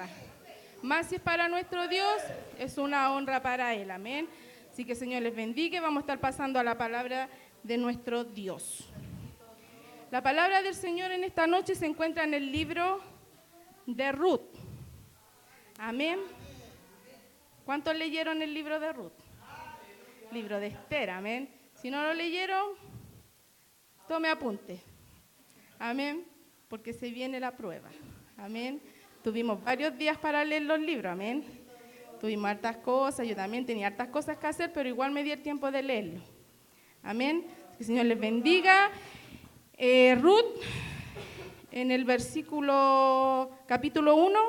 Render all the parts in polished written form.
prueba. Más si es para nuestro Dios, es una honra para Él. Amén. Así que Señor les bendiga. Vamos a estar pasando a la palabra de nuestro Dios. La palabra del Señor en esta noche se encuentra en el libro de Ruth. Amén. ¿Cuántos leyeron el libro de Ruth? Libro de Esther, amén. Si no lo leyeron, tome apunte. Amén. Porque se viene la prueba. Amén. Tuvimos varios días para leer los libros, amén. Tuvimos hartas cosas, yo también tenía hartas cosas que hacer, pero igual me di el tiempo de leerlo. Amén. Que el Señor les bendiga. Ruth, en el capítulo 1,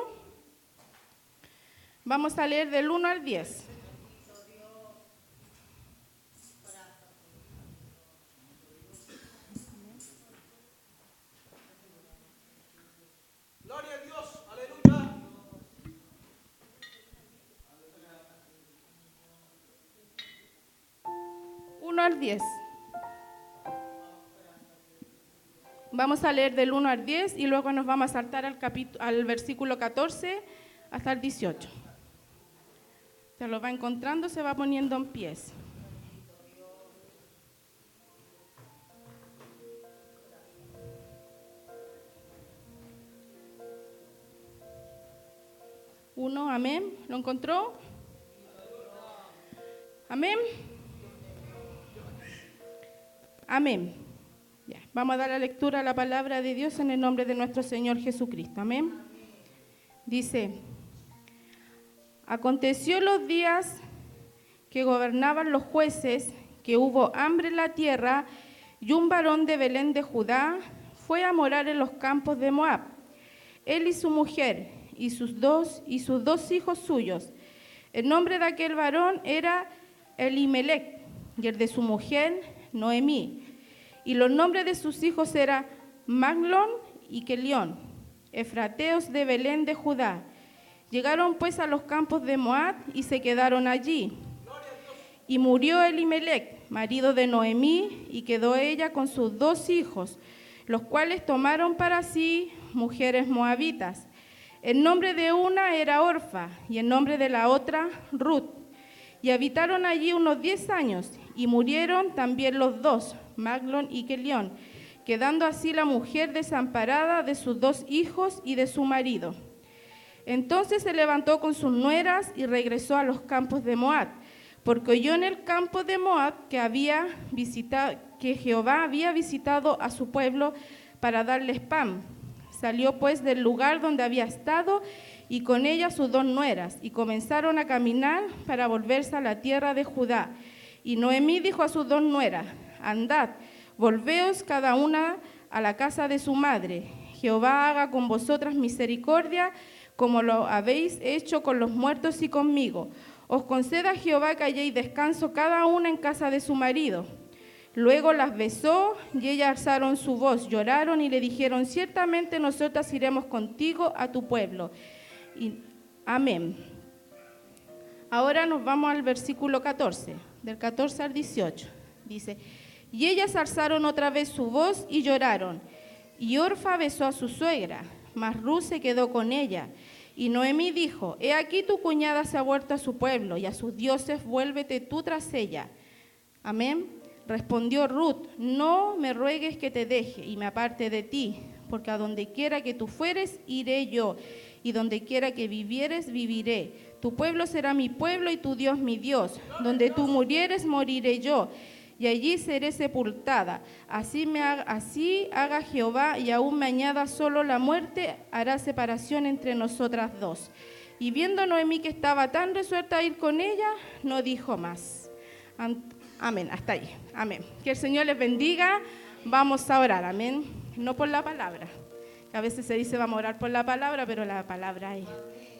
vamos a leer del 1 al 10. Gloria a Dios, aleluya. 1 al 10. Vamos a leer del 1 al 10 y luego nos vamos a saltar al versículo 14 hasta el 18. Se lo va encontrando, se va poniendo en pies. Uno, amén. ¿Lo encontró? Amén. Amén. Ya, vamos a dar la lectura a la palabra de Dios en el nombre de nuestro Señor Jesucristo. Amén. Dice: aconteció los días que gobernaban los jueces, que hubo hambre en la tierra, y un varón de Belén de Judá fue a morar en los campos de Moab, él y su mujer, y sus dos hijos suyos. El nombre de aquel varón era Elimelec, y el de su mujer, Noemí. Y los nombres de sus hijos eran Maglón y Kelión, efrateos de Belén de Judá. Llegaron pues a los campos de Moab y se quedaron allí. Y murió Elimelec, marido de Noemí, y quedó ella con sus 2 hijos, los cuales tomaron para sí mujeres moabitas. El nombre de una era Orfa, y el nombre de la otra Ruth. Y habitaron allí unos 10 años, y murieron también los 2, Maglón y Kelión, quedando así la mujer desamparada de sus 2 hijos y de su marido. Entonces se levantó con sus nueras y regresó a los campos de Moab, porque oyó en el campo de Moab que Jehová había visitado a su pueblo para darles pan. Salió pues del lugar donde había estado y con ella sus 2 nueras, y comenzaron a caminar para volverse a la tierra de Judá. Y Noemí dijo a sus 2 nueras: andad, volveos cada una a la casa de su madre. Jehová haga con vosotras misericordia, como lo habéis hecho con los muertos y conmigo. Os conceda Jehová que halléis descanso cada una en casa de su marido. Luego las besó, y ellas alzaron su voz, lloraron y le dijeron: ciertamente nosotras iremos contigo a tu pueblo. Y, amén. Ahora nos vamos al versículo 14, del 14 al 18. Dice: y ellas alzaron otra vez su voz y lloraron. Y Orfa besó a su suegra, mas Ruth se quedó con ella. Y Noemí dijo: he aquí tu cuñada se ha vuelto a su pueblo, y a sus dioses vuélvete tú tras ella. Amén. Respondió Ruth: no me ruegues que te deje y me aparte de ti, porque a donde quiera que tú fueres, iré yo, y donde quiera que vivieres, viviré. Tu pueblo será mi pueblo y tu Dios mi Dios. Donde tú murieres, moriré yo, y allí seré sepultada. Así haga Jehová, y aún me añada solo la muerte, hará separación entre nosotras 2. Y viendo Noemí que estaba tan resuelta a ir con ella, no dijo más. Amén, hasta ahí. Amén. Que el Señor les bendiga. Vamos a orar, amén. No por la palabra. A veces se dice vamos a orar por la palabra, pero la palabra es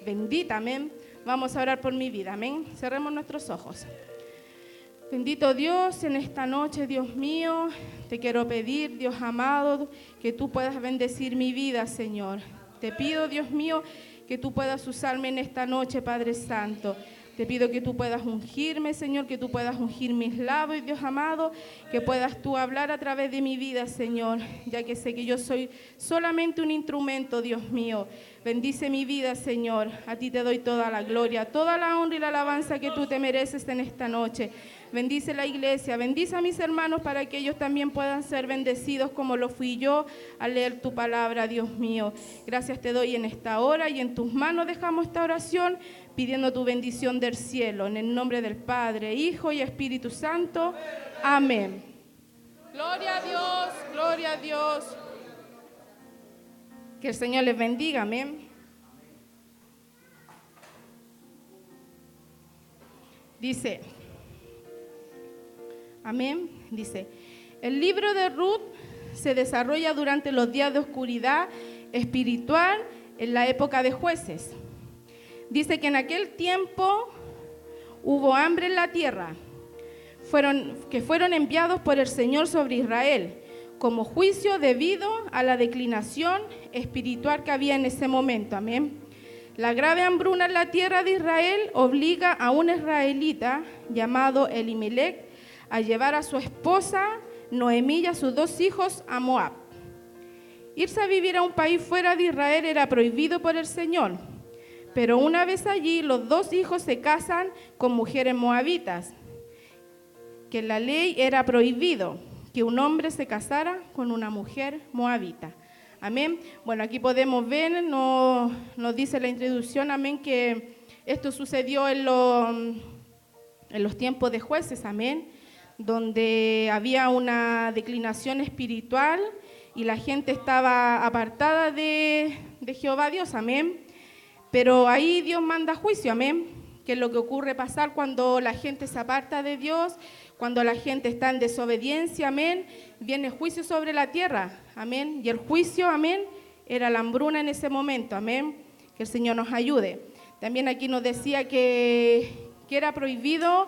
bendita, amén. Vamos a orar por mi vida, amén. Cerremos nuestros ojos. Bendito Dios, en esta noche, Dios mío, te quiero pedir, Dios amado, que tú puedas bendecir mi vida, Señor. Te pido, Dios mío, que tú puedas usarme en esta noche, Padre Santo. Te pido que tú puedas ungirme, Señor, que tú puedas ungir mis labios, Dios amado, que puedas tú hablar a través de mi vida, Señor, ya que sé que yo soy solamente un instrumento, Dios mío. Bendice mi vida, Señor. A ti te doy toda la gloria, toda la honra y la alabanza que tú te mereces en esta noche. Bendice la iglesia, bendice a mis hermanos para que ellos también puedan ser bendecidos como lo fui yo al leer tu palabra, Dios mío. Gracias te doy en esta hora y en tus manos dejamos esta oración pidiendo tu bendición del cielo. En el nombre del Padre, Hijo y Espíritu Santo. Amén. Gloria a Dios, gloria a Dios. Que el Señor les bendiga, amén. Dice, amén, dice, el libro de Ruth se desarrolla durante los días de oscuridad espiritual en la época de jueces. Dice que en aquel tiempo hubo hambre en la tierra, que fueron enviados por el Señor sobre Israel, como juicio debido a la declinación espiritual que había en ese momento, amén. La grave hambruna en la tierra de Israel obliga a un israelita llamado Elimelec a llevar a su esposa Noemí y a sus 2 hijos a Moab. Irse a vivir a un país fuera de Israel era prohibido por el Señor, pero una vez allí los 2 hijos se casan con mujeres moabitas, que en la ley era prohibido que un hombre se casara con una mujer moabita. Amén. Bueno, aquí podemos ver, nos dice la introducción, amén, que esto sucedió en los tiempos de jueces, amén, donde había una declinación espiritual y la gente estaba apartada de Jehová Dios, amén. Pero ahí Dios manda juicio, amén, que es lo que ocurre pasar cuando la gente se aparta de Dios. Cuando la gente está en desobediencia, amén, viene juicio sobre la tierra, amén. Y el juicio, amén, era la hambruna en ese momento, amén. Que el Señor nos ayude. También aquí nos decía que era prohibido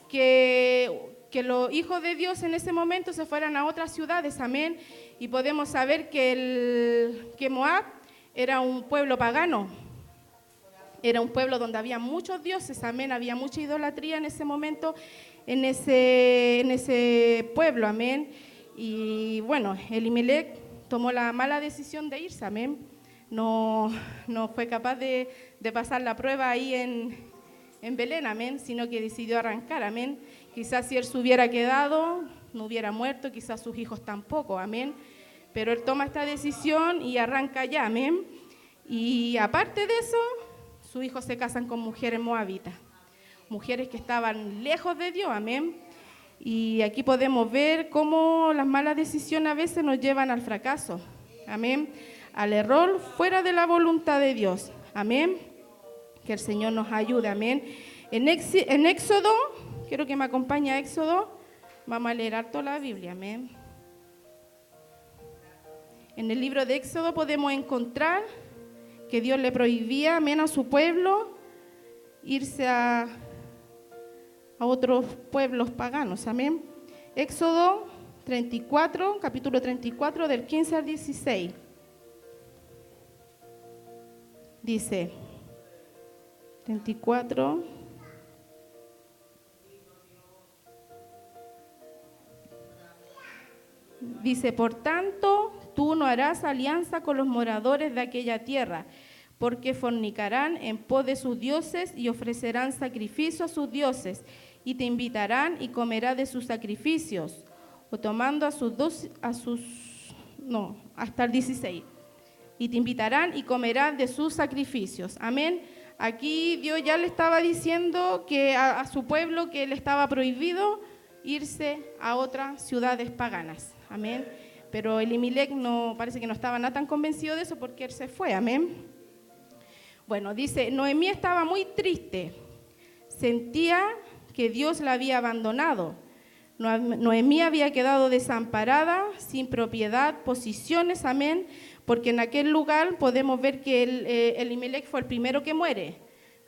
que los hijos de Dios en ese momento se fueran a otras ciudades, amén. Y podemos saber que Moab era un pueblo pagano. Era un pueblo donde había muchos dioses, amén. Había mucha idolatría en ese momento, en ese pueblo, amén. Y bueno, Elimelec tomó la mala decisión de irse, amén. No fue capaz de pasar la prueba ahí en Belén, amén, sino que decidió arrancar, amén. Quizás si él se hubiera quedado, no hubiera muerto, quizás sus hijos tampoco, amén. Pero él toma esta decisión y arranca ya, amén. Y aparte de eso, sus hijos se casan con mujeres moabitas, mujeres que estaban lejos de Dios, amén. Y aquí podemos ver cómo las malas decisiones a veces nos llevan al fracaso, amén, al error fuera de la voluntad de Dios, amén. Que el Señor nos ayude, amén. En Éxodo, quiero que me acompañe a Éxodo, vamos a leer harto la Biblia, amén. En el libro de Éxodo podemos encontrar que Dios le prohibía, amén, a su pueblo irse a otros pueblos paganos, amén. Éxodo 34, capítulo 34, del 15 al 16. Dice, 34. Dice, por tanto, tú no harás alianza con los moradores de aquella tierra, porque fornicarán en pos de sus dioses y ofrecerán sacrificio a sus dioses, y te invitarán y comerás de sus sacrificios, o tomando hasta el 16, y te invitarán y comerás de sus sacrificios. Amén. Aquí Dios ya le estaba diciendo que a su pueblo que le estaba prohibido irse a otras ciudades paganas. Amén. Pero Elimelec parece que no estaba nada tan convencido de eso porque él se fue. Amén. Bueno, dice, Noemí estaba muy triste. Sentía que Dios la había abandonado. Noemí había quedado desamparada, sin propiedad, posiciones, amén, porque en aquel lugar podemos ver que Elimelec fue el primero que muere.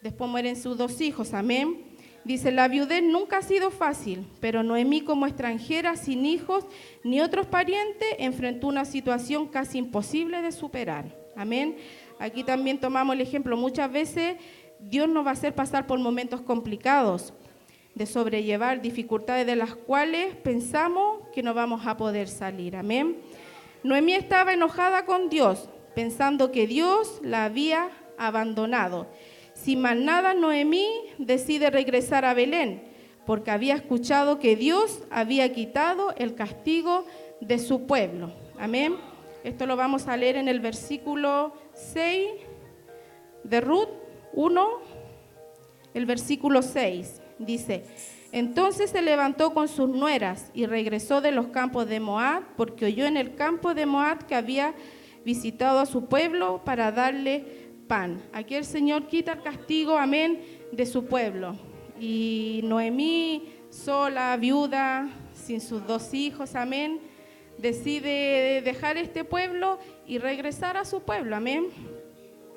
Después mueren sus 2 hijos, amén. Dice, la viudez nunca ha sido fácil, pero Noemí como extranjera, sin hijos ni otros parientes, enfrentó una situación casi imposible de superar. Amén. Aquí también tomamos el ejemplo, muchas veces Dios nos va a hacer pasar por momentos complicados, de sobrellevar dificultades de las cuales pensamos que no vamos a poder salir. Amén. Noemí estaba enojada con Dios, pensando que Dios la había abandonado. Sin más nada, Noemí decide regresar a Belén, porque había escuchado que Dios había quitado el castigo de su pueblo. Amén. Esto lo vamos a leer en el versículo 6 de Ruth 1, el versículo 6. Dice: entonces se levantó con sus nueras y regresó de los campos de Moab, porque oyó en el campo de Moab que había visitado a su pueblo para darle pan. Aquí el Señor quita el castigo, amén, de su pueblo. Y Noemí, sola, viuda, sin sus 2 hijos, amén, decide dejar este pueblo y regresar a su pueblo, amén.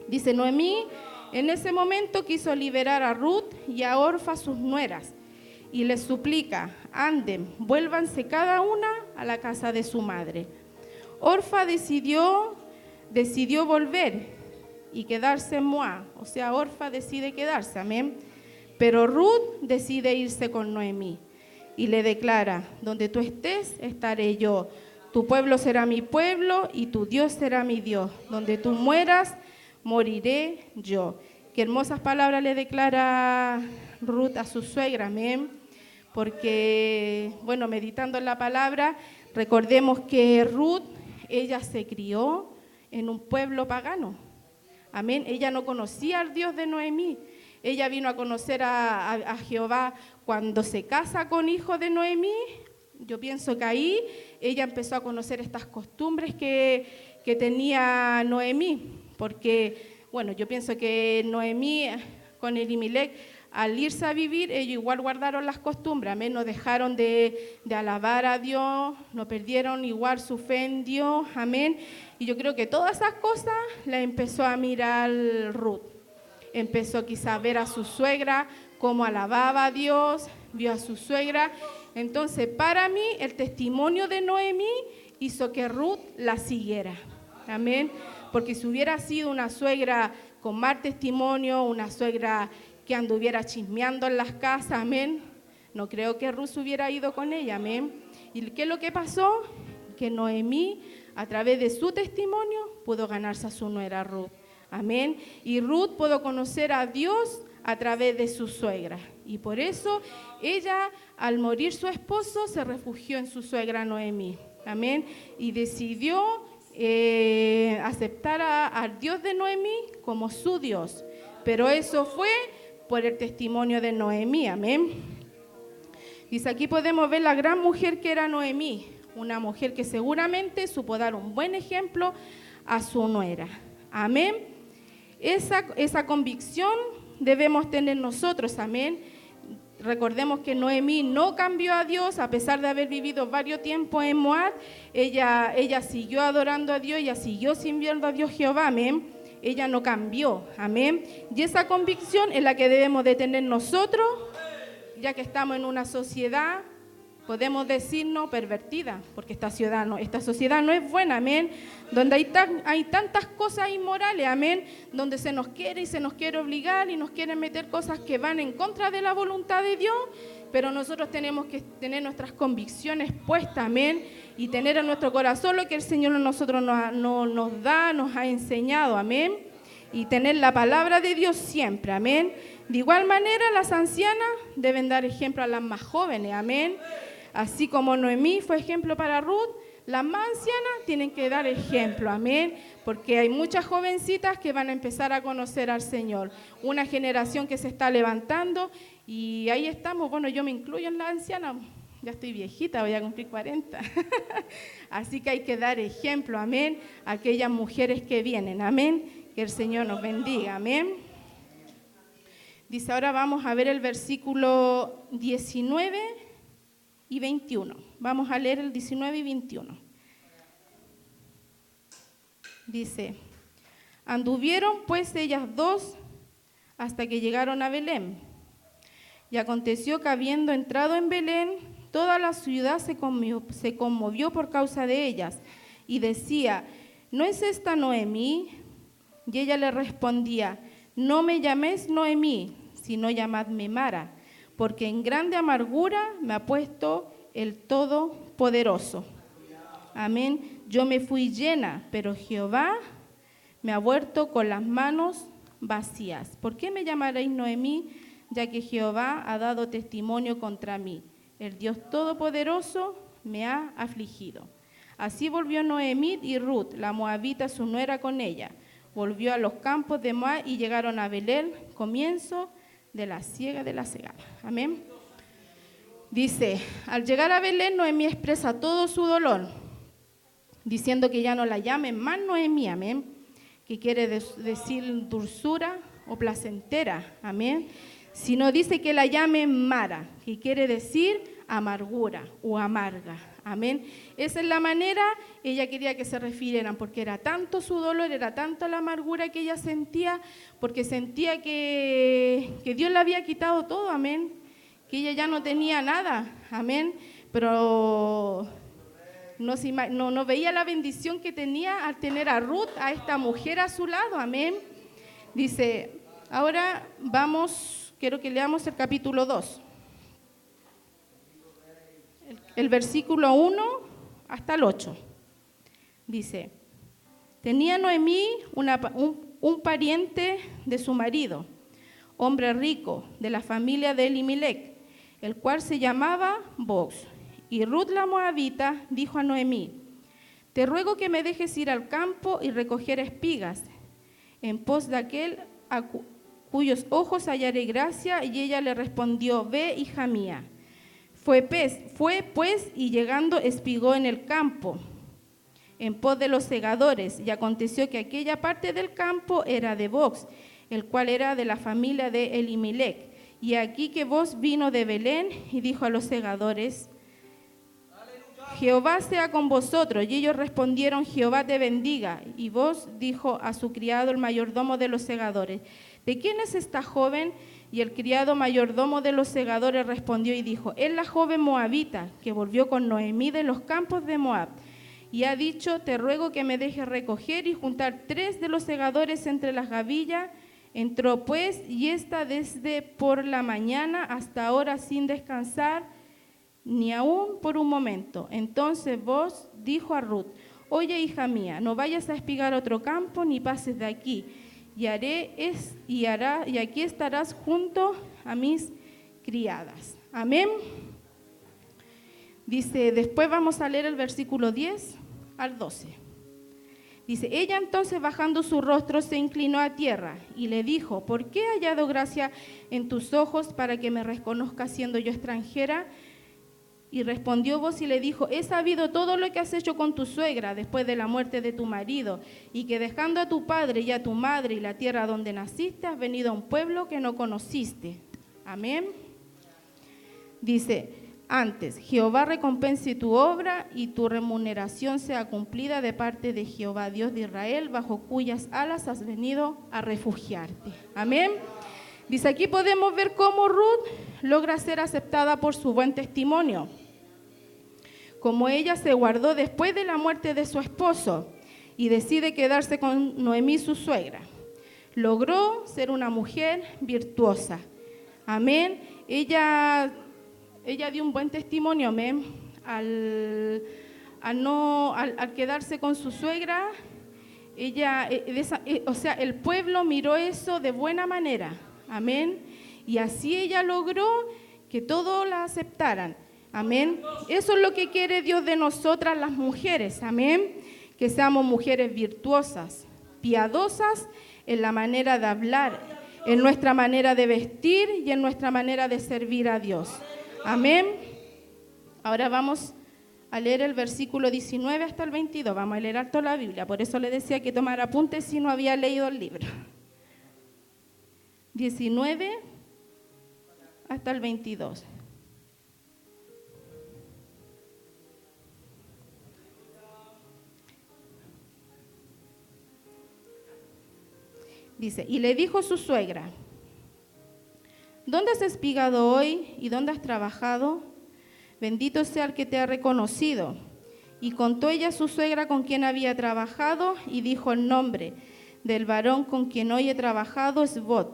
Dice: Noemí en ese momento quiso liberar a Ruth y a Orfa, sus nueras, y les suplica: anden, vuélvanse cada una a la casa de su madre. Orfa decidió volver y quedarse en Moab, o sea, Orfa decide quedarse, amén. Pero Ruth decide irse con Noemí y le declara: donde tú estés, estaré yo. Tu pueblo será mi pueblo y tu Dios será mi Dios. Donde tú mueras, moriré yo. Qué hermosas palabras le declara Ruth a su suegra, amén. Porque, bueno, meditando en la palabra, recordemos que Ruth, ella se crió en un pueblo pagano. Amén. Ella no conocía al Dios de Noemí. Ella vino a conocer a Jehová cuando se casa con hijo de Noemí. Yo pienso que ahí ella empezó a conocer estas costumbres que tenía Noemí. Porque, bueno, yo pienso que Noemí con Elimelec, al irse a vivir, ellos igual guardaron las costumbres. Amén. No dejaron de alabar a Dios, no perdieron igual su fe en Dios. Amén. Y yo creo que todas esas cosas las empezó a mirar Ruth. Empezó quizá a ver a su suegra, cómo alababa a Dios, vio a su suegra. Entonces, para mí, el testimonio de Noemí hizo que Ruth la siguiera. Amén. Porque si hubiera sido una suegra con mal testimonio, una suegra que anduviera chismeando en las casas, amén, no creo que Ruth hubiera ido con ella, amén. ¿Y qué es lo que pasó? Que Noemí, a través de su testimonio, pudo ganarse a su nuera Ruth, amén. Y Ruth pudo conocer a Dios a través de su suegra. Y por eso ella, al morir su esposo, se refugió en su suegra Noemí, amén. Y decidió aceptar al Dios de Noemí como su Dios. Pero eso fue por el testimonio de Noemí, amén. Dice, aquí podemos ver la gran mujer que era Noemí, una mujer que seguramente supo dar un buen ejemplo a su nuera, amén. Esa convicción debemos tener nosotros, amén. Recordemos que Noemí no cambió a Dios, a pesar de haber vivido varios tiempos en Moab. Ella siguió adorando a Dios, ella siguió sirviendo a Dios Jehová, amén. Ella no cambió, amén. Y esa convicción es la que debemos de tener nosotros, ya que estamos en una sociedad, podemos decirnos pervertida, porque esta sociedad no es buena, amén. Donde hay tantas cosas inmorales, amén. Donde se nos quiere obligar y nos quieren meter cosas que van en contra de la voluntad de Dios. Pero nosotros tenemos que tener nuestras convicciones puestas, amén, y tener en nuestro corazón lo que el Señor a nosotros nos ha enseñado, amén, y tener la palabra de Dios siempre, amén. De igual manera, las ancianas deben dar ejemplo a las más jóvenes, amén. Así como Noemí fue ejemplo para Ruth, las más ancianas tienen que dar ejemplo, amén, porque hay muchas jovencitas que van a empezar a conocer al Señor, una generación que se está levantando. Y ahí estamos, bueno, yo me incluyo en la anciana, ya estoy viejita, voy a cumplir 40. Así que hay que dar ejemplo, amén, a aquellas mujeres que vienen, amén. Que el Señor nos bendiga, amén. Dice, ahora vamos a ver el versículo 19 y 21. Vamos a leer el 19 y 21. Dice, anduvieron pues ellas dos hasta que llegaron a Belén. Y aconteció que habiendo entrado en Belén, toda la ciudad se conmovió por causa de ellas, y decía, ¿no es esta Noemí? Y ella le respondía, no me llaméis Noemí, sino llamadme Mara, porque en grande amargura me ha puesto el Todopoderoso. Amén. Yo me fui llena, pero Jehová me ha vuelto con las manos vacías. ¿Por qué me llamaréis Noemí? Ya que Jehová ha dado testimonio contra mí. El Dios Todopoderoso me ha afligido. Así volvió Noemí y Ruth, la moabita, su nuera, con ella. Volvió a los campos de Moab y llegaron a Belén, comienzo de la siega de la cegada. Amén. Dice, al llegar a Belén, Noemí expresa todo su dolor, diciendo que ya no la llamen más Noemí, amén, que quiere decir dulzura o placentera, amén, sino dice que la llamen Mara, que quiere decir amargura o amarga, amén. Esa es la manera, ella quería que se refirieran, porque era tanto su dolor, era tanta la amargura que ella sentía, porque sentía que Dios le había quitado todo, amén, que ella ya no tenía nada, amén, pero no veía la bendición que tenía al tener a Ruth, a esta mujer a su lado, amén. Dice, ahora vamos, quiero que leamos el capítulo 2, el versículo 1 hasta el 8. Dice, tenía Noemí un pariente de su marido, hombre rico, de la familia de Elimelec, el cual se llamaba Booz. Y Ruth la moabita dijo a Noemí, te ruego que me dejes ir al campo y recoger espigas, en pos de aquel a cuyos ojos hallaré gracia. Y ella le respondió, ve, hija mía. Fue pues, y llegando espigó en el campo, en pos de los segadores. Y aconteció que aquella parte del campo era de Booz, el cual era de la familia de Elimelec. Y aquí que Booz vino de Belén y dijo a los segadores, Jehová sea con vosotros. Y ellos respondieron, Jehová te bendiga. Y Booz dijo a su criado, el mayordomo de los segadores, ¿de quién es esta joven? Y el criado mayordomo de los segadores respondió y dijo, es la joven moabita que volvió con Noemí de los campos de Moab. Y ha dicho, te ruego que me dejes recoger y juntar 3 de los segadores entre las gavillas. Entró pues, y ésta desde por la mañana hasta ahora sin descansar, ni aún por un momento. Entonces Booz dijo a Ruth, oye, hija mía, no vayas a espigar otro campo, ni pases de aquí, y aquí estarás junto a mis criadas. Amén. Dice, después vamos a leer el versículo 10 al 12. Dice, ella entonces bajando su rostro se inclinó a tierra y le dijo, ¿por qué he hallado gracia en tus ojos para que me reconozcas siendo yo extranjera? Y respondió Booz y le dijo, he sabido todo lo que has hecho con tu suegra después de la muerte de tu marido, y que dejando a tu padre y a tu madre y la tierra donde naciste, has venido a un pueblo que no conociste. Amén. Dice, antes, Jehová recompense tu obra y tu remuneración sea cumplida de parte de Jehová, Dios de Israel, bajo cuyas alas has venido a refugiarte. Amén. Dice, aquí podemos ver cómo Ruth logra ser aceptada por su buen testimonio, como ella se guardó después de la muerte de su esposo y decide quedarse con Noemí, su suegra. Logró ser una mujer virtuosa. Amén. Ella dio un buen testimonio, amén, al quedarse con su suegra. El pueblo miró eso de buena manera, amén, y así ella logró que todos la aceptaran, amén. Eso es lo que quiere Dios de nosotras las mujeres, amén, que seamos mujeres virtuosas, piadosas en la manera de hablar, en nuestra manera de vestir y en nuestra manera de servir a Dios. Amén. Ahora vamos a leer el versículo 19 hasta el 22. Vamos a leer toda la Biblia. Por eso le decía que tomara apuntes si no había leído el libro. 19 hasta el 22. Dice, y le dijo su suegra, ¿dónde has espigado hoy y dónde has trabajado? Bendito sea el que te ha reconocido. Y contó ella a su suegra con quien había trabajado y dijo el nombre del varón con quien hoy he trabajado es Booz.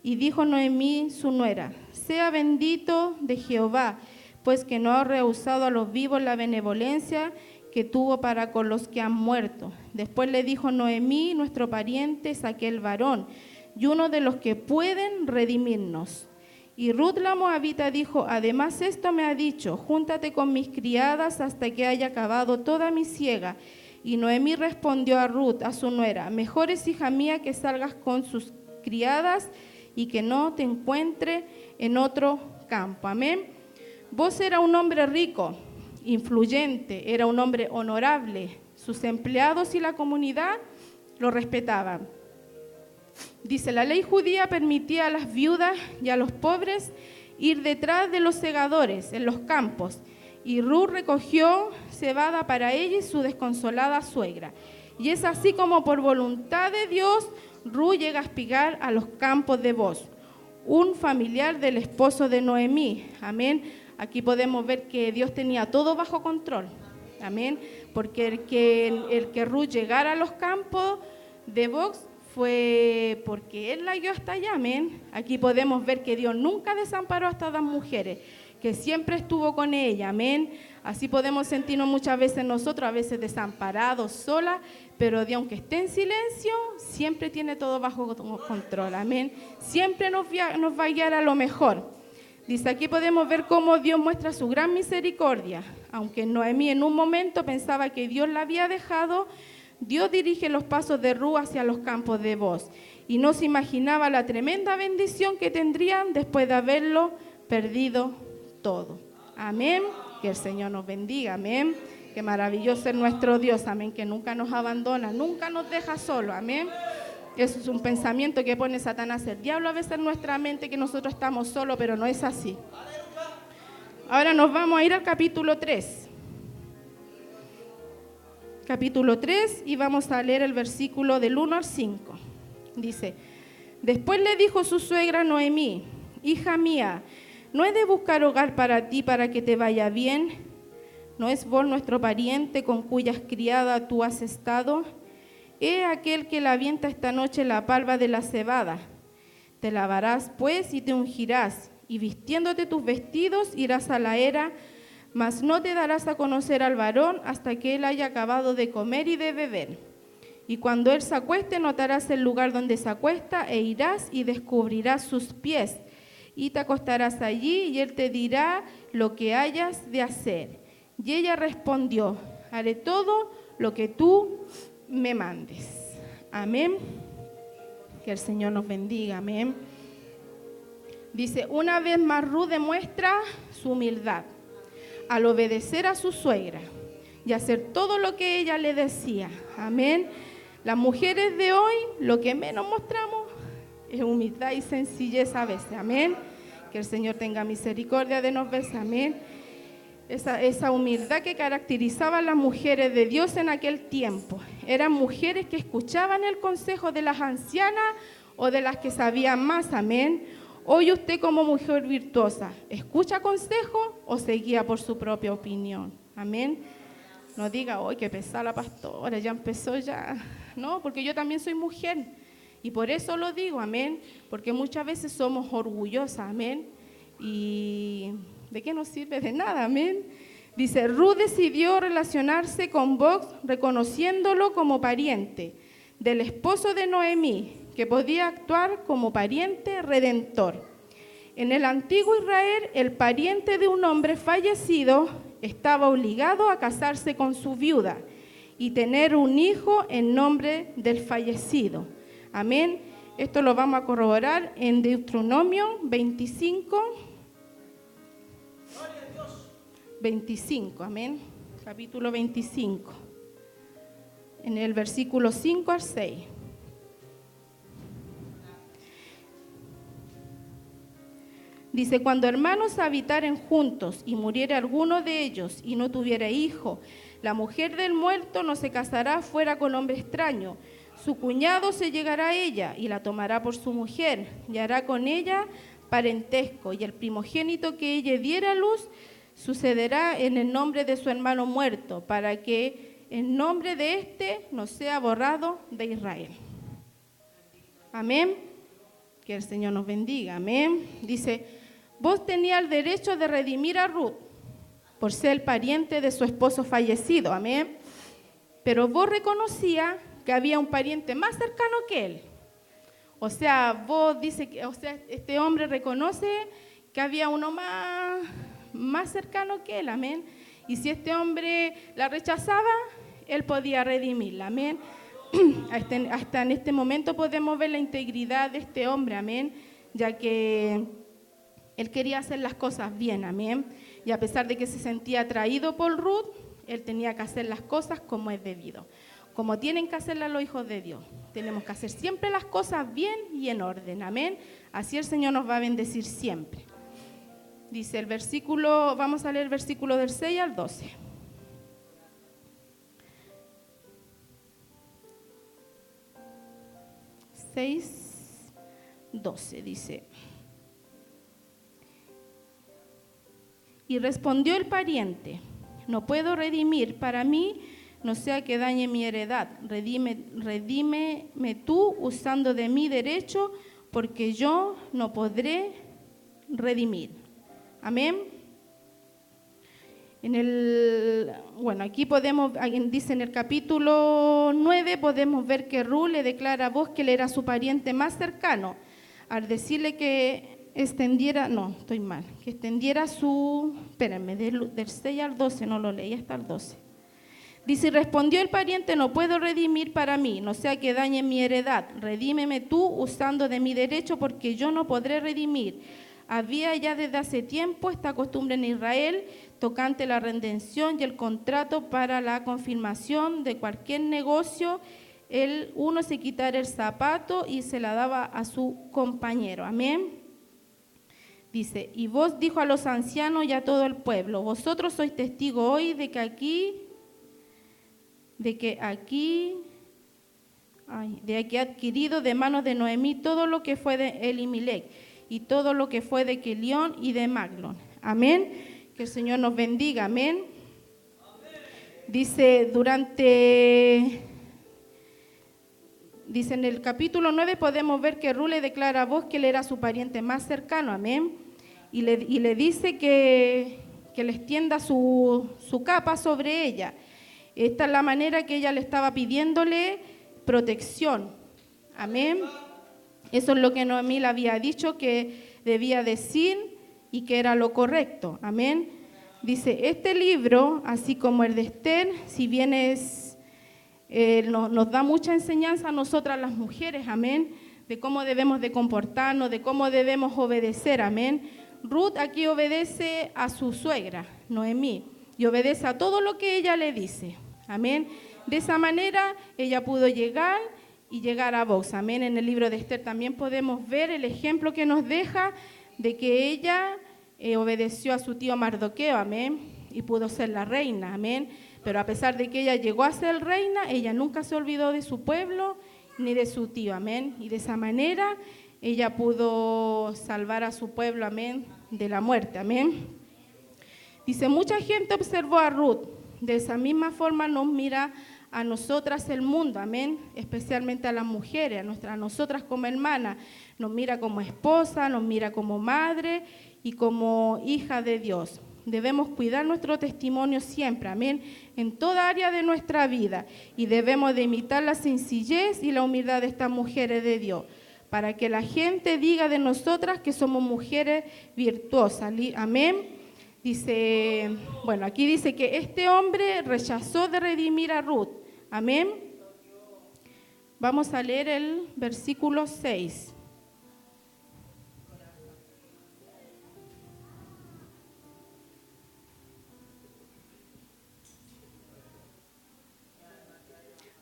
Y dijo Noemí su nuera, sea bendito de Jehová, pues que no ha rehusado a los vivos la benevolencia que tuvo para con los que han muerto. Después le dijo: Noemí, nuestro pariente, es aquel varón, y uno de los que pueden redimirnos. Y Ruth la moabita dijo: además esto me ha dicho, júntate con mis criadas hasta que haya acabado toda mi siega. Y Noemí respondió a Ruth, a su nuera: mejor es, hija mía, que salgas con sus criadas y que no te encuentre en otro campo. Amén. Vos era un hombre rico, influyente, era un hombre honorable. Sus empleados y la comunidad lo respetaban. Dice, la ley judía permitía a las viudas y a los pobres ir detrás de los segadores en los campos. Y Ruth recogió cebada para ella y su desconsolada suegra. Y es así como por voluntad de Dios, Ruth llega a espigar a los campos de Booz, un familiar del esposo de Noemí. Amén. Aquí podemos ver que Dios tenía todo bajo control. Amén. Porque el que Ruth llegara a los campos de Booz fue porque él la guió hasta allá. Amén. Aquí podemos ver que Dios nunca desamparó a estas dos mujeres, que siempre estuvo con ella. Amén. Así podemos sentirnos muchas veces nosotros, a veces desamparados, solas, pero Dios, aunque esté en silencio, siempre tiene todo bajo control. Amén. Siempre nos va a guiar a lo mejor. Dice, aquí podemos ver cómo Dios muestra su gran misericordia. Aunque Noemí en un momento pensaba que Dios la había dejado, Dios dirige los pasos de Ruth hacia los campos de Booz y no se imaginaba la tremenda bendición que tendrían después de haberlo perdido todo. Amén. Que el Señor nos bendiga. Amén. Qué maravilloso es nuestro Dios. Amén. Que nunca nos abandona, nunca nos deja solo. Amén. Eso es un pensamiento que pone Satanás, el diablo, a veces en nuestra mente, que nosotros estamos solos, pero no es así. Ahora nos vamos a ir al capítulo 3. Capítulo 3, y vamos a leer el versículo del 1 al 5. Dice, después le dijo su suegra Noemí, hija mía, ¿no he de buscar hogar para ti para que te vaya bien? ¿No es vos nuestro pariente con cuyas criadas tú has estado? He aquel que la avienta esta noche la palva de la cebada. Te lavarás pues y te ungirás, y vistiéndote tus vestidos irás a la era, mas no te darás a conocer al varón hasta que él haya acabado de comer y de beber. Y cuando él se acueste, notarás el lugar donde se acuesta, e irás y descubrirás sus pies, y te acostarás allí, y él te dirá lo que hayas de hacer. Y ella respondió, haré todo lo que tú me mandes. Amén. Que el Señor nos bendiga. Amén. Dice, una vez más Ruth demuestra su humildad al obedecer a su suegra y hacer todo lo que ella le decía. Amén. Las mujeres de hoy lo que menos mostramos es humildad y sencillez a veces. Amén. Que el Señor tenga misericordia de nosotros. Amén. Esa humildad que caracterizaba a las mujeres de Dios en aquel tiempo. Eran mujeres que escuchaban el consejo de las ancianas o de las que sabían más. Amén. Hoy usted como mujer virtuosa, ¿escucha consejo o se guía por su propia opinión? Amén. No diga, hoy qué pesada la pastora, ya empezó ya. No, porque yo también soy mujer. Y por eso lo digo, amén. Porque muchas veces somos orgullosas, amén. Y ¿de qué nos sirve? De nada, amén. Dice, Ruth decidió relacionarse con Booz reconociéndolo como pariente del esposo de Noemí, que podía actuar como pariente redentor. En el antiguo Israel, el pariente de un hombre fallecido estaba obligado a casarse con su viuda y tener un hijo en nombre del fallecido. Amén. Esto lo vamos a corroborar en Deuteronomio 25. 25, amén. Capítulo 25. En el versículo 5 al 6. Dice, cuando hermanos habitaren juntos y muriere alguno de ellos y no tuviera hijo, la mujer del muerto no se casará fuera con hombre extraño. Su cuñado se llegará a ella y la tomará por su mujer y hará con ella parentesco, y el primogénito que ella diera a luz sucederá en el nombre de su hermano muerto, para que el nombre de éste no sea borrado de Israel. Amén. Que el Señor nos bendiga. Amén. Dice, vos tenías el derecho de redimir a Ruth, por ser el pariente de su esposo fallecido, amén. Pero vos reconocía que había un pariente más cercano que él. O sea, este hombre reconoce que había uno más cercano que él, amén. Y si este hombre la rechazaba, él podía redimirla, amén. Hasta en este momento podemos ver la integridad de este hombre, amén, ya que él quería hacer las cosas bien, amén. Y a pesar de que se sentía atraído por Ruth, él tenía que hacer las cosas como es debido, como tienen que hacerlas los hijos de Dios. Tenemos que hacer siempre las cosas bien y en orden, amén. Así el Señor nos va a bendecir siempre. Dice el versículo, vamos a leer el versículo del 6 al 12. Seis, 12 dice: y respondió el pariente: no puedo redimir para mí, no sea que dañe mi heredad. Redímeme tú usando de mi derecho, porque yo no podré redimir. Amén. Aquí dice en el capítulo 9, podemos ver que Ruth le declara a Boaz que él era su pariente más cercano, al decirle que extendiera del 6 al 12, no lo leí hasta el 12. Dice: respondió el pariente: no puedo redimir para mí, no sea que dañe mi heredad. Redímeme tú usando de mi derecho, porque yo no podré redimir. Había ya desde hace tiempo esta costumbre en Israel, tocante la redención y el contrato para la confirmación de cualquier negocio. Uno se quitara el zapato y se la daba a su compañero. Amén. Dice: y vos, dijo a los ancianos y a todo el pueblo: vosotros sois testigos hoy de que he adquirido de manos de Noemí todo lo que fue de Elimelec y todo lo que fue de Quelión y de Maglón. Amén. Que el Señor nos bendiga. Amén. Dice en el capítulo 9 podemos ver que Ruth le declara a Boaz que él era su pariente más cercano. Amén. Y le dice que le extienda su capa sobre ella. Esta es la manera que ella le estaba pidiéndole protección. Amén. Eso es lo que Noemí le había dicho que debía decir y que era lo correcto. Amén. Dice: este libro, así como el de Esther, si bien nos da mucha enseñanza a nosotras las mujeres, amén, de cómo debemos de comportarnos, de cómo debemos obedecer, amén. Ruth aquí obedece a su suegra, Noemí, y obedece a todo lo que ella le dice, amén. De esa manera ella pudo llegar a Boaz, amén. En el libro de Esther también podemos ver el ejemplo que nos deja de que ella obedeció a su tío Mardoqueo, amén, y pudo ser la reina, amén. Pero a pesar de que ella llegó a ser reina, ella nunca se olvidó de su pueblo ni de su tío, amén. Y de esa manera ella pudo salvar a su pueblo, amén, de la muerte, amén. Dice: mucha gente observó a Ruth, de esa misma forma nos mira a nosotras el mundo, amén, especialmente a las mujeres, a nosotras como hermanas, nos mira como esposa, nos mira como madre y como hija de Dios. Debemos cuidar nuestro testimonio siempre, amén, en toda área de nuestra vida, y debemos de imitar la sencillez y la humildad de estas mujeres de Dios, para que la gente diga de nosotras que somos mujeres virtuosas, amén. Dice, aquí dice que este hombre rechazó de redimir a Ruth, amén. Vamos a leer el versículo 6.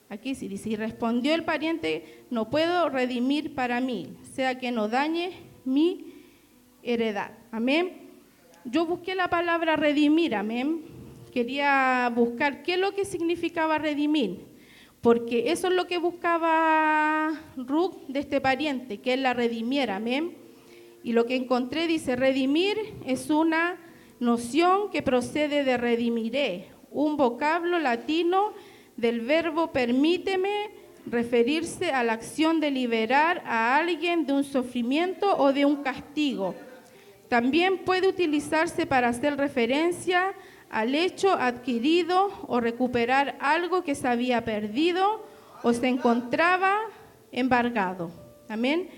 Aquí sí dice: y respondió el pariente: no puedo redimir para mí, sea que no dañe mi heredad. Amén. Yo busqué la palabra redimir, amén. Quería buscar qué es lo que significaba redimir, porque eso es lo que buscaba Ruth de este pariente, que él la redimiera, amén. Y lo que encontré dice: redimir es una noción que procede de redimiré, un vocablo latino del verbo permíteme, referirse a la acción de liberar a alguien de un sufrimiento o de un castigo. También puede utilizarse para hacer referencia al hecho adquirido o recuperar algo que se había perdido o se encontraba embargado. Amén.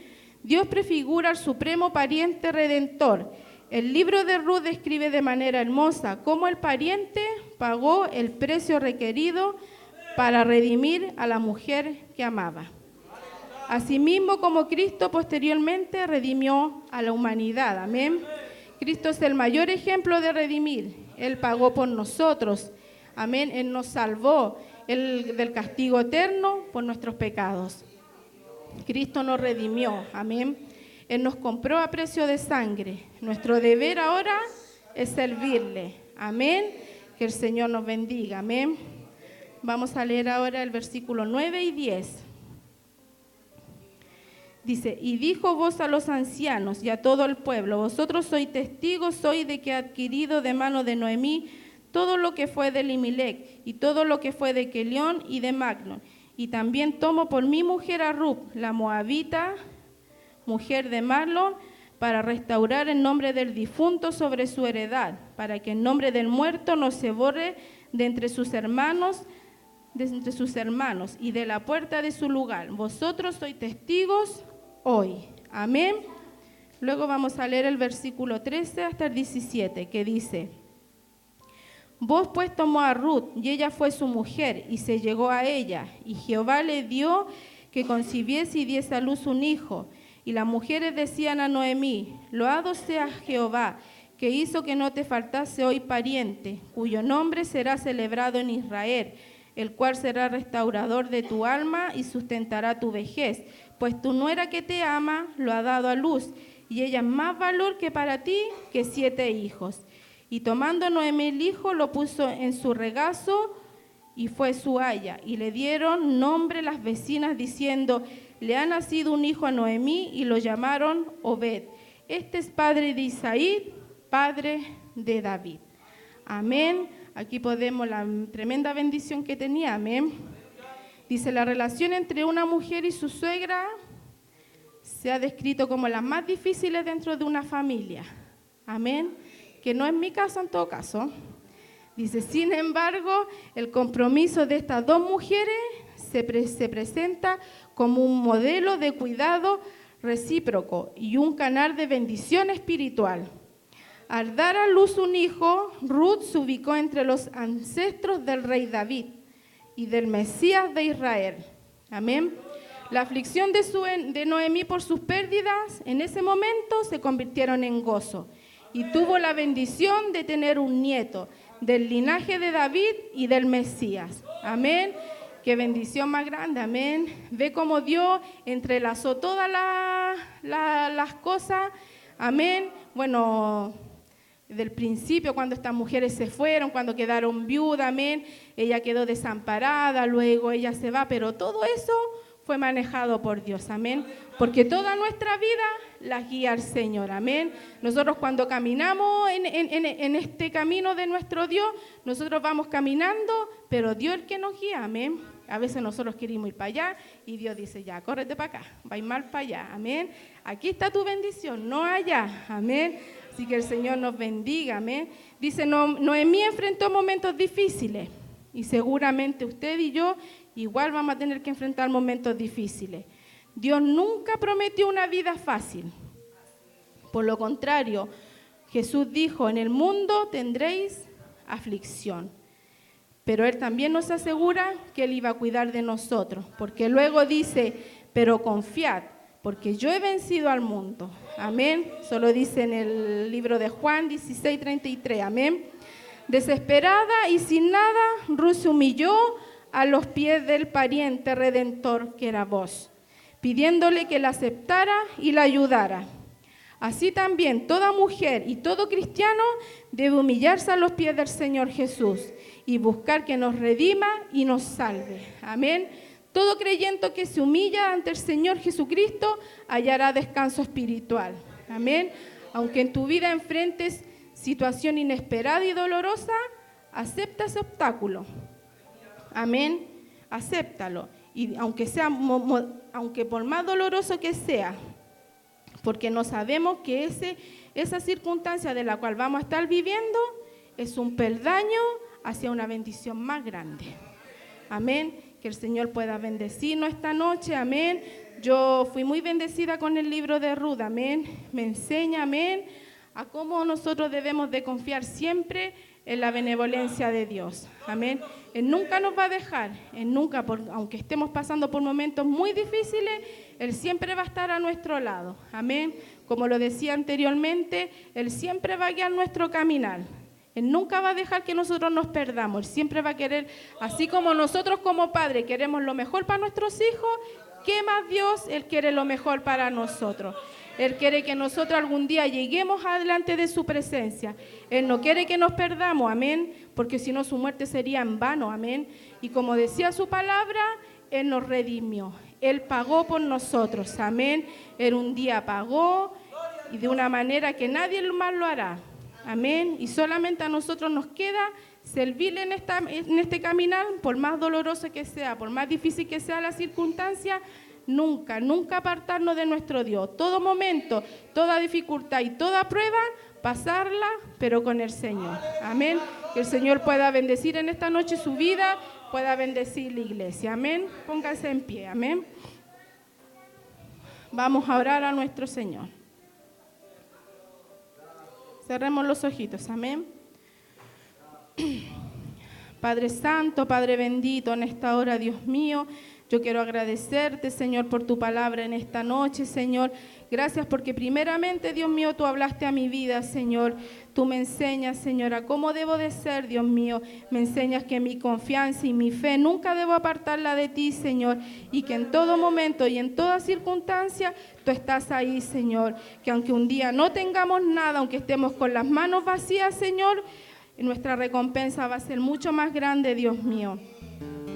Dios prefigura al supremo pariente redentor. El libro de Ruth describe de manera hermosa cómo el pariente pagó el precio requerido para redimir a la mujer que amaba. Asimismo, como Cristo posteriormente redimió a la humanidad. Amén. Cristo es el mayor ejemplo de redimir. Él pagó por nosotros. Amén. Él nos salvó del castigo eterno por nuestros pecados. Cristo nos redimió. Amén. Él nos compró a precio de sangre. Nuestro deber ahora es servirle. Amén. Que el Señor nos bendiga. Amén. Vamos a leer ahora el versículo 9 y 10. Dice, y dijo voz a los ancianos y a todo el pueblo, vosotros sois testigos hoy de que he adquirido de mano de Noemí todo lo que fue de Elimelec y todo lo que fue de Kelión y de Maglon. Y también tomo por mi mujer a Ruth, la moabita, mujer de Maglon, para restaurar el nombre del difunto sobre su heredad, para que el nombre del muerto no se borre de entre sus hermanos y de la puerta de su lugar. Vosotros sois testigos hoy. Amén. Luego vamos a leer el versículo 13 hasta el 17, que dice, vos pues tomó a Ruth, y ella fue su mujer, y se llegó a ella, y Jehová le dio que concibiese y diese a luz un hijo. Y las mujeres decían a Noemí, loado sea Jehová, que hizo que no te faltase hoy pariente, cuyo nombre será celebrado en Israel, el cual será restaurador de tu alma y sustentará tu vejez, pues tu nuera que te ama lo ha dado a luz, y ella es más valor que para ti que 7 hijos. Y tomando Noemí el hijo, lo puso en su regazo y fue su haya, y le dieron nombre las vecinas diciendo, le ha nacido un hijo a Noemí, y lo llamaron Obed. Este es padre de Isaí, padre de David. Amén. Aquí podemos la tremenda bendición que tenía. Amén. Dice, la relación entre una mujer y su suegra se ha descrito como las más difíciles dentro de una familia. Amén. Que no es mi caso en todo caso. Dice, sin embargo, el compromiso de estas dos mujeres se presenta como un modelo de cuidado recíproco y un canal de bendición espiritual. Al dar a luz un hijo, Ruth se ubicó entre los ancestros del rey David y del Mesías de Israel. Amén. La aflicción de Noemí por sus pérdidas en ese momento se convirtieron en gozo y tuvo la bendición de tener un nieto del linaje de David y del Mesías. Amén. Qué bendición más grande. Amén. Ve cómo Dios entrelazó todas las cosas. Amén. Bueno, del principio, cuando estas mujeres se fueron, cuando quedaron viudas, amén, ella quedó desamparada, luego ella se va, pero todo eso fue manejado por Dios, amén, porque toda nuestra vida la guía el Señor, amén. Nosotros cuando caminamos en este camino de nuestro Dios, nosotros vamos caminando, pero Dios es el que nos guía, amén. A veces nosotros queremos ir para allá y Dios dice, ya, córrete para acá, vais mal para allá, amén. Aquí está tu bendición, no allá, amén. Así que el Señor nos bendiga, amén. Dice, Noemí enfrentó momentos difíciles y seguramente usted y yo igual vamos a tener que enfrentar momentos difíciles. Dios nunca prometió una vida fácil. Por lo contrario, Jesús dijo, en el mundo tendréis aflicción. Pero Él también nos asegura que Él iba a cuidar de nosotros, porque luego dice, pero confiad, porque yo he vencido al mundo. Amén. Solo dice en el libro de Juan 16:33. Amén. Desesperada y sin nada, Ruth se humilló a los pies del pariente redentor que era vos, pidiéndole que la aceptara y la ayudara. Así también toda mujer y todo cristiano debe humillarse a los pies del Señor Jesús y buscar que nos redima y nos salve. Amén. Todo creyente que se humilla ante el Señor Jesucristo hallará descanso espiritual. Amén. Aunque en tu vida enfrentes situación inesperada y dolorosa, acepta ese obstáculo. Amén. Acéptalo. Y aunque por más doloroso que sea, porque no sabemos que esa circunstancia de la cual vamos a estar viviendo es un peldaño hacia una bendición más grande. Amén. Que el Señor pueda bendecirnos esta noche. Amén. Yo fui muy bendecida con el libro de Ruth. Amén. Me enseña, amén, a cómo nosotros debemos de confiar siempre en la benevolencia de Dios. Amén. Él nunca nos va a dejar. Él nunca, aunque estemos pasando por momentos muy difíciles, Él siempre va a estar a nuestro lado. Amén. Como lo decía anteriormente, Él siempre va a guiar nuestro caminar. Él nunca va a dejar que nosotros nos perdamos. Él siempre va a querer, así como nosotros como padres queremos lo mejor para nuestros hijos, ¿qué más Dios? Él quiere lo mejor para nosotros. Él quiere que nosotros algún día lleguemos adelante de su presencia. Él no quiere que nos perdamos, amén, porque si no su muerte sería en vano, amén. Y como decía su palabra, Él nos redimió. Él pagó por nosotros, amén. Él un día pagó y de una manera que nadie más lo hará. Amén. Y solamente a nosotros nos queda servir en este caminar, por más doloroso que sea, por más difícil que sea la circunstancia, nunca apartarnos de nuestro Dios. Todo momento, toda dificultad y toda prueba, pasarla, pero con el Señor. Amén. Que el Señor pueda bendecir en esta noche su vida, pueda bendecir la iglesia. Amén. Póngase en pie. Amén. Vamos a orar a nuestro Señor. Cerremos los ojitos, amén. Padre Santo, Padre bendito, en esta hora, Dios mío, yo quiero agradecerte, Señor, por tu palabra en esta noche, Señor. Gracias porque primeramente, Dios mío, tú hablaste a mi vida, Señor. Tú me enseñas, Señor, a cómo debo de ser, Dios mío. Me enseñas que mi confianza y mi fe nunca debo apartarla de ti, Señor. Y que en todo momento y en toda circunstancia tú estás ahí, Señor. Que aunque un día no tengamos nada, aunque estemos con las manos vacías, Señor, nuestra recompensa va a ser mucho más grande, Dios mío.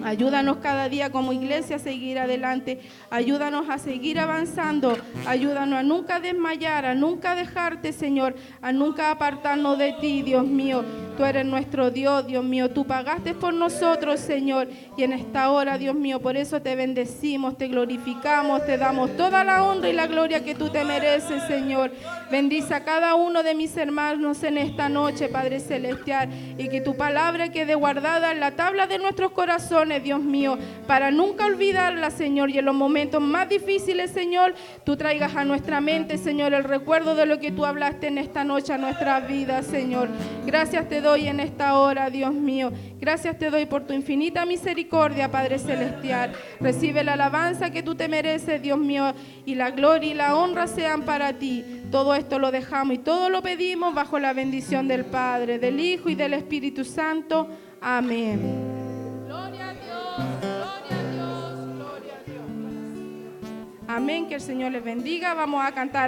Ayúdanos cada día como iglesia a seguir adelante, ayúdanos a seguir avanzando, ayúdanos a nunca desmayar, a nunca dejarte, Señor, a nunca apartarnos de ti, Dios mío. Tú eres nuestro Dios, Dios mío, tú pagaste por nosotros, Señor, y en esta hora, Dios mío, por eso te bendecimos, te glorificamos, te damos toda la honra y la gloria que tú te mereces, Señor. Bendice a cada uno de mis hermanos en esta noche, Padre Celestial, y que tu palabra quede guardada en la tabla de nuestros corazones, Dios mío, para nunca olvidarla, Señor, y en los momentos más difíciles, Señor, tú traigas a nuestra mente, Señor, el recuerdo de lo que tú hablaste en esta noche a nuestras vidas, Señor. Gracias te doy en esta hora, Dios mío. Gracias te doy por tu infinita misericordia, Padre Celestial. Recibe la alabanza que tú te mereces, Dios mío, y la gloria y la honra sean para ti. Todo esto lo dejamos y todo lo pedimos bajo la bendición del Padre, del Hijo y del Espíritu Santo. Amén. Gloria a Dios, gloria a Dios, gloria a Dios. Amén, que el Señor les bendiga. Vamos a cantar.